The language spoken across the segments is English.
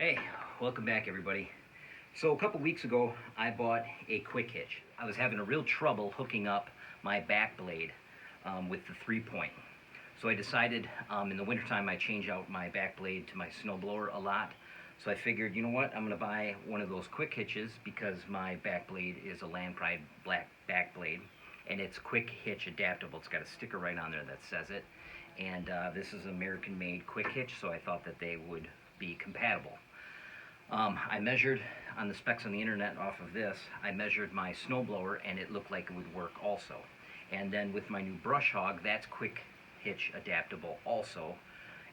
Hey, welcome back everybody. So a couple weeks ago I bought a quick hitch. I was having a real trouble hooking up my back blade with the 3-point. So I decided in the wintertime I change out my back blade to my snowblower a lot. So I figured, you know what, I'm going to buy one of those quick hitches because my back blade is a Land Pride black back blade and it's quick hitch adaptable. It's got a sticker right on there that says it. And this is an American made quick hitch, so I thought that they would be compatible. I measured on the specs on the internet off of this, I measured my snowblower and it looked like it would work also. And then with my new brush hog, that's quick hitch adaptable also.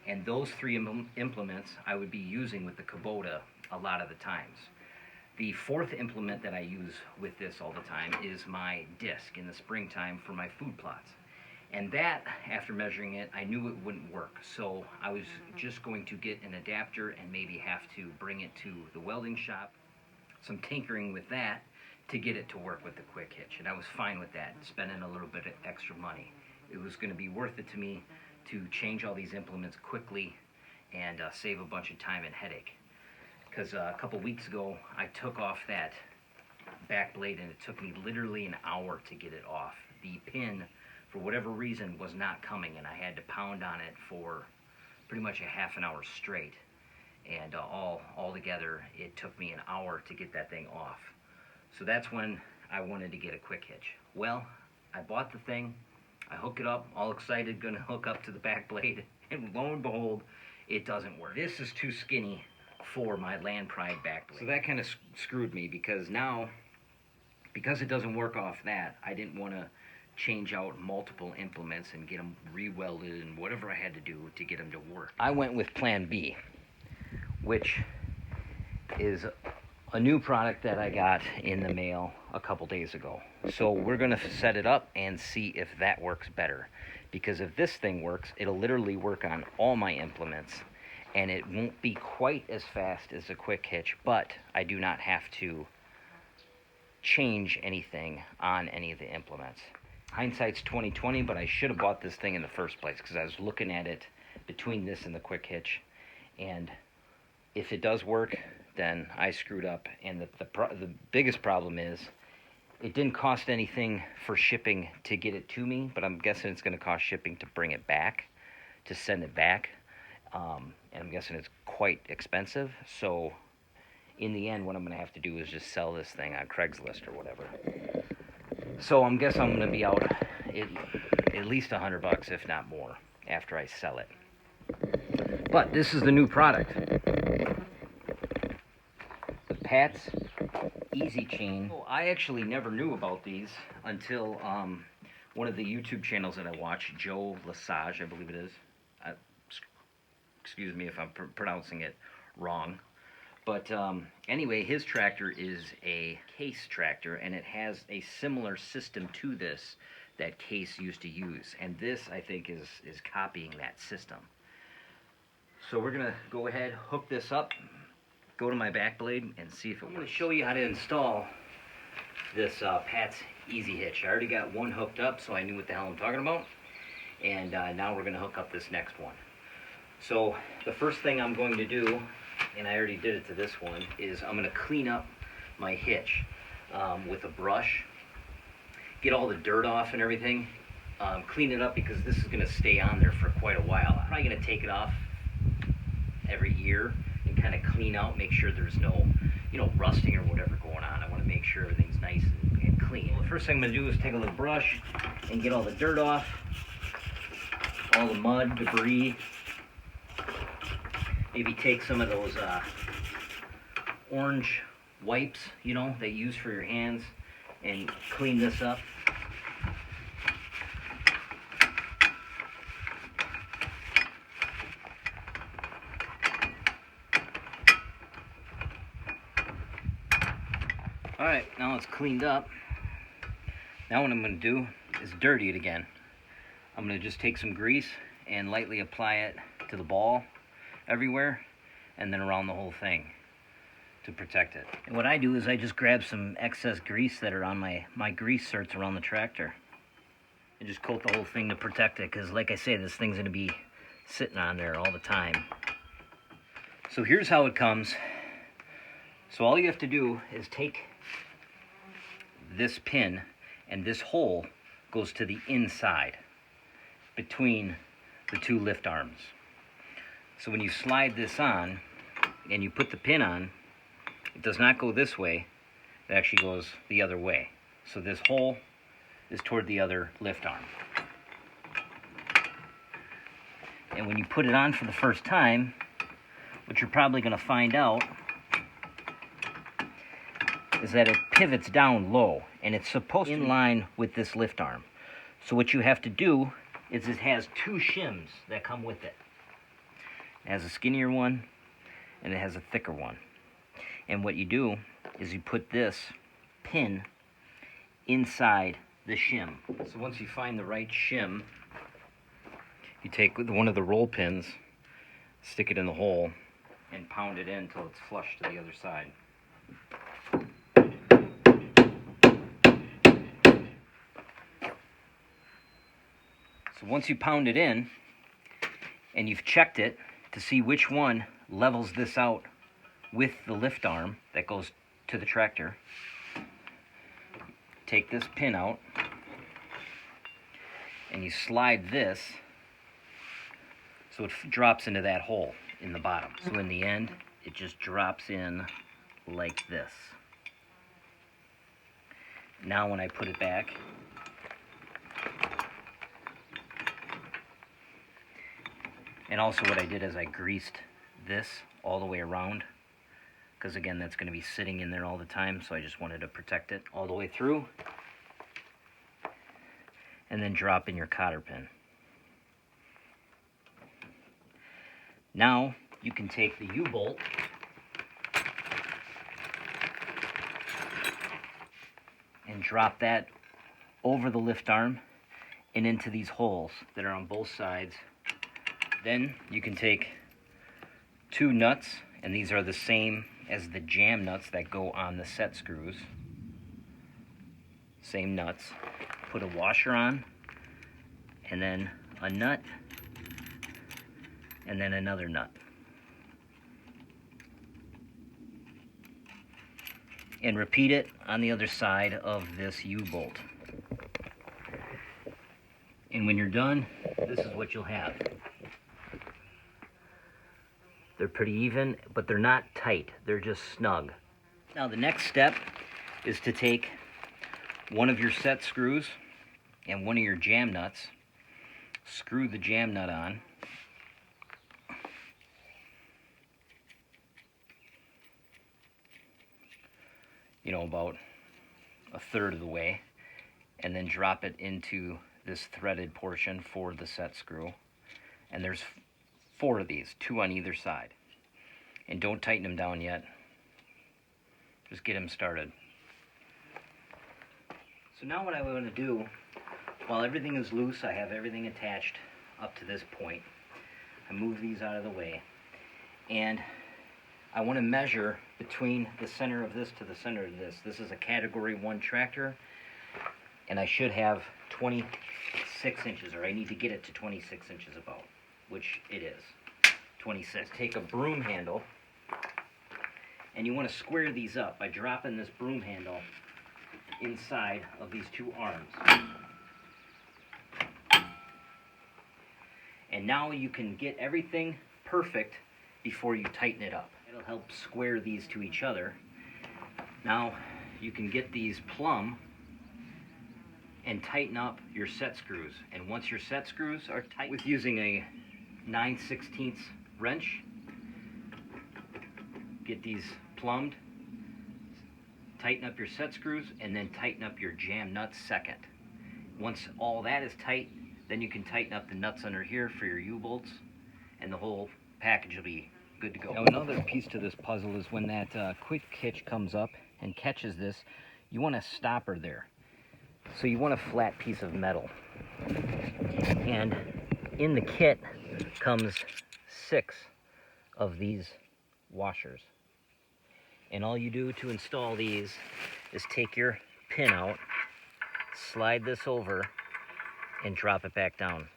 And those three implements I would be using with the Kubota a lot of the times. The fourth implement that I use with this all the time is my disc in the springtime for my food plots. And that, after measuring it, I knew it wouldn't work. So I was just going to get an adapter and maybe have to bring it to the welding shop, some tinkering with that to get it to work with the quick hitch. And I was fine with that, spending a little bit of extra money. It was going to be worth it to me to change all these implements quickly and save a bunch of time and headache. Because a couple weeks ago, I took off that back blade and it took me literally an hour to get it off. The pin, for whatever reason, was not coming, and I had to pound on it for pretty much a half an hour straight. And all together, it took me an hour to get that thing off. So that's when I wanted to get a quick hitch. Well, I bought the thing, I hook it up, all excited, gonna hook up to the back blade, and lo and behold, it doesn't work. This is too skinny for my Land Pride back blade. So that kind of screwed me, because now, because it doesn't work off that, I didn't want to change out multiple implements and get them re-welded and whatever I had to do to get them to work. I went with Plan B, which is a new product that I got in the mail a couple days ago. So we're going to set it up and see if that works better. Because if this thing works, it'll literally work on all my implements, and it won't be quite as fast as a quick hitch, but I do not have to change anything on any of the implements. Hindsight's 20/20, but I should have bought this thing in the first place because I was looking at it between this and the quick hitch, and if it does work, then I screwed up. And the biggest problem is it didn't cost anything for shipping to get it to me, but I'm guessing it's going to cost shipping to bring it back, to send it back, and I'm guessing it's quite expensive. So in the end, what I'm going to have to do is just sell this thing on Craigslist or whatever. So I'm guessing I'm going to be out at least $100, if not more, after I sell it. But this is the new product. The Pat's Easy Chain. Oh, I actually never knew about these until one of the YouTube channels that I watch, Joe Lesage, I believe it is. Excuse me if I'm pronouncing it wrong. But anyway, his tractor is a Case tractor, and it has a similar system to this that Case used to use. And this, I think, is copying that system. So we're going to go ahead, hook this up, go to my back blade, and see if it works. I'm going to show you how to install this Pat's Easy Hitch. I already got one hooked up, so I knew what the hell I'm talking about. And now we're going to hook up this next one. So the first thing I'm going to do, and I already did it to this one, is I'm going to clean up my hitch with a brush, get all the dirt off and everything, clean it up because this is going to stay on there for quite a while. I'm probably going to take it off every year and kind of clean out, make sure there's no, rusting or whatever going on. I want to make sure everything's nice and clean. Well, the first thing I'm going to do is take a little brush and get all the dirt off, all the mud, debris. Maybe take some of those orange wipes, that you use for your hands, and clean this up. Alright, now it's cleaned up. Now what I'm going to do is dirty it again. I'm going to just take some grease and lightly apply it to the ball everywhere, and then around the whole thing to protect it. And what I do is I just grab some excess grease that are on my grease certs around the tractor and just coat the whole thing to protect it, because like I say, this thing's going to be sitting on there all the time. So here's how it comes. So all you have to do is take this pin, and this hole goes to the inside between the two lift arms. So when you slide this on and you put the pin on, it does not go this way, it actually goes the other way. So this hole is toward the other lift arm. And when you put it on for the first time, what you're probably going to find out is that it pivots down low, and it's supposed to be in line with this lift arm. So what you have to do is it has two shims that come with it. It has a skinnier one, and it has a thicker one. And what you do is you put this pin inside the shim. So once you find the right shim, you take one of the roll pins, stick it in the hole, and pound it in until it's flush to the other side. So once you pound it in, and you've checked it to see which one levels this out with the lift arm that goes to the tractor, take this pin out, and you slide this so it drops into that hole in the bottom. So in the end, it just drops in like this. Now when I put it back, and also what I did is I greased this all the way around, because again, that's going to be sitting in there all the time, so I just wanted to protect it all the way through. And then drop in your cotter pin. Now you can take the U-bolt and drop that over the lift arm and into these holes that are on both sides. Then you can take two nuts, and these are the same as the jam nuts that go on the set screws. Same nuts. Put a washer on, and then a nut, and then another nut. And repeat it on the other side of this U-bolt. And when you're done, this is what you'll have. They're pretty even, but they're not tight. They're just snug. Now the next step is to take one of your set screws and one of your jam nuts, screw the jam nut on, about a third of the way, and then drop it into this threaded portion for the set screw. And there's 4 of these, 2 on either side. And don't tighten them down yet. Just get them started. So now what I want to do, while everything is loose, I have everything attached up to this point. I move these out of the way. And I want to measure between the center of this to the center of this. This is a Category 1 tractor, and I should have 26 inches, or I need to get it to 26 inches about, which it is, 26. Take a broom handle, and you want to square these up by dropping this broom handle inside of these 2 arms. And now you can get everything perfect before you tighten it up. It'll help square these to each other. Now you can get these plumb and tighten up your set screws. And once your set screws are tight, with using a 9/16 wrench, get these plumbed, tighten up your set screws, and then tighten up your jam nuts second. Once all that is tight, then you can tighten up the nuts under here for your U-bolts, and the whole package will be good to go. Now another piece to this puzzle is when that quick hitch comes up and catches this, you want a stopper there. So you want a flat piece of metal. And in the kit comes 6 of these washers. And all you do to install these is take your pin out, slide this over, and drop it back down.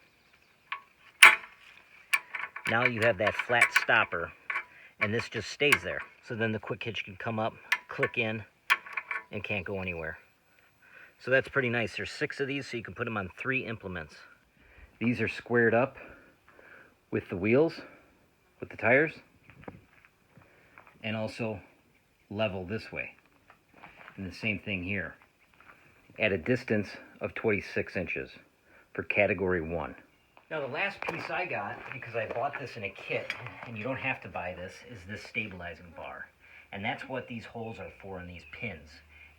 Now you have that flat stopper, and this just stays there. So then the quick hitch can come up, click in, and can't go anywhere. So that's pretty nice. There's 6 of these, so you can put them on 3 implements. These are squared up with the wheels, with the tires, and also level this way. And the same thing here, at a distance of 26 inches for category 1. Now the last piece I got, because I bought this in a kit, and you don't have to buy this, is this stabilizing bar. And that's what these holes are for in these pins,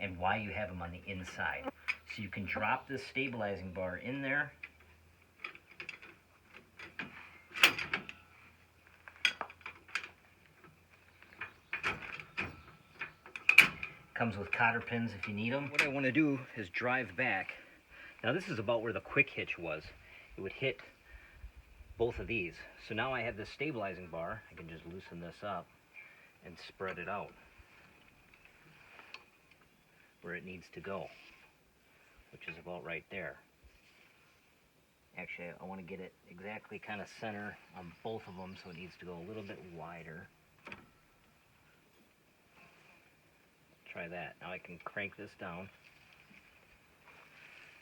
and why you have them on the inside. So you can drop this stabilizing bar in there, comes with cotter pins if you need them. What I want to do is drive back. Now this is about where the quick hitch was. It would hit both of these. So now I have this stabilizing bar. I can just loosen this up and spread it out where it needs to go, which is about right there. Actually, I want to get it exactly kind of center on both of them, so it needs to go a little bit wider. Try that. Now I can crank this down.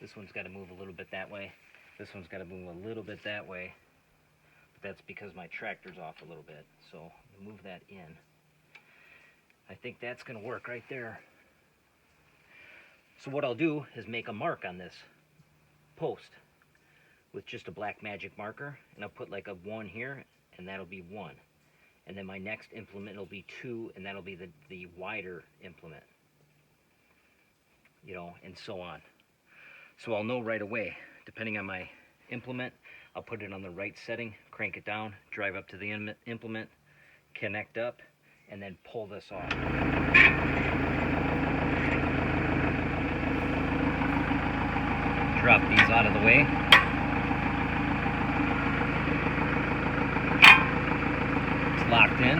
This one's got to move a little bit that way. This one's got to move a little bit that way. But that's because my tractor's off a little bit. So move that in. I think that's going to work right there. So what I'll do is make a mark on this post with just a black magic marker, and I'll put like a 1 here, and that'll be 1. And then my next implement will be 2, and that'll be the wider implement. You know, and so on. So I'll know right away, depending on my implement, I'll put it on the right setting, crank it down, drive up to the implement, connect up, and then pull this off. Drop these out of the way. It's locked in.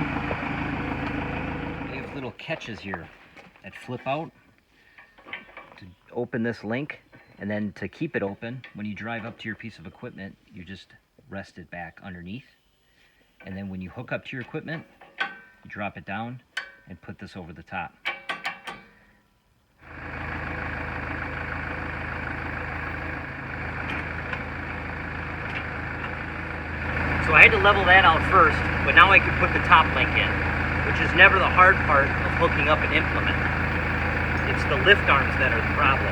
We have little catches here that flip out to open this link, and then to keep it open, when you drive up to your piece of equipment, you just rest it back underneath. And then when you hook up to your equipment, you drop it down and put this over the top. So I had to level that out first, but now I can put the top link in, which is never the hard part of hooking up an implement. It's the lift arms that are the problem.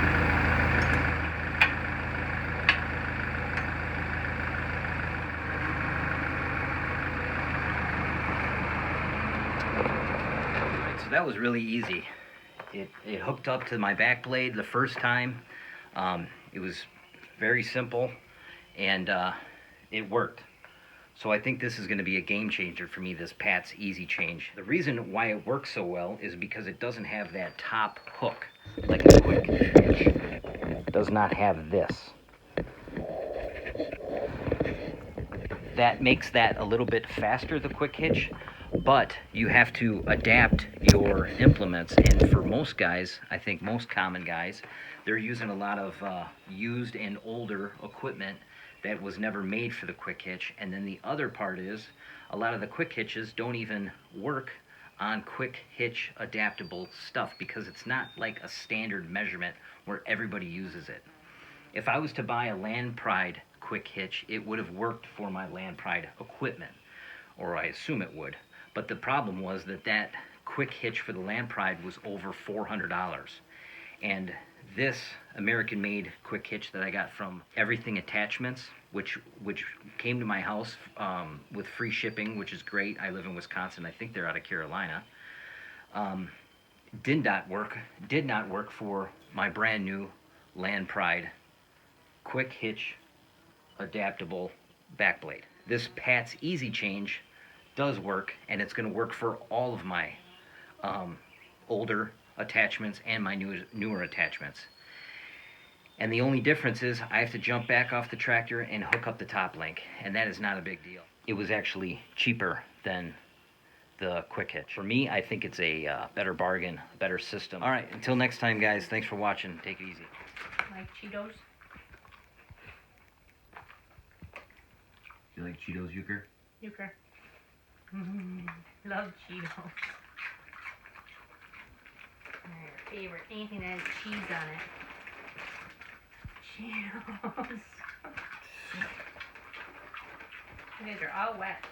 So that was really easy. It hooked up to my back blade the first time. It was very simple, and it worked. So I think this is going to be a game changer for me, this Pat's Easy Change. The reason why it works so well is because it doesn't have that top hook like a quick hitch. It does not have this. That makes that a little bit faster, the quick hitch, but you have to adapt your implements. And for most guys, I think most common guys, they're using a lot of used and older equipment that was never made for the quick hitch. And then the other part is a lot of the quick hitches don't even work on quick hitch adaptable stuff because it's not like a standard measurement where everybody uses it. If I was to buy a Land Pride quick hitch, it would have worked for my Land Pride equipment, or I assume it would. But the problem was that quick hitch for the Land Pride was over $400. And this American-made quick hitch that I got from Everything Attachments, which came to my house with free shipping, which is great. I live in Wisconsin. I think they're out of Carolina. Did not work for my brand new Land Pride quick hitch adaptable back blade. This Pat's Easy Change does work, and it's going to work for all of my older attachments and my newer attachments. And the only difference is I have to jump back off the tractor and hook up the top link, and that is not a big deal. It was actually cheaper than the quick hitch. For me, I think it's a better bargain, a better system. All right, until next time, guys, thanks for watching. Take it easy. Like Cheetos? You like Cheetos, Euchre? Euchre. Love Cheetos. They're your favorite. Anything that has cheese on it. Cheetos. You guys are all wet.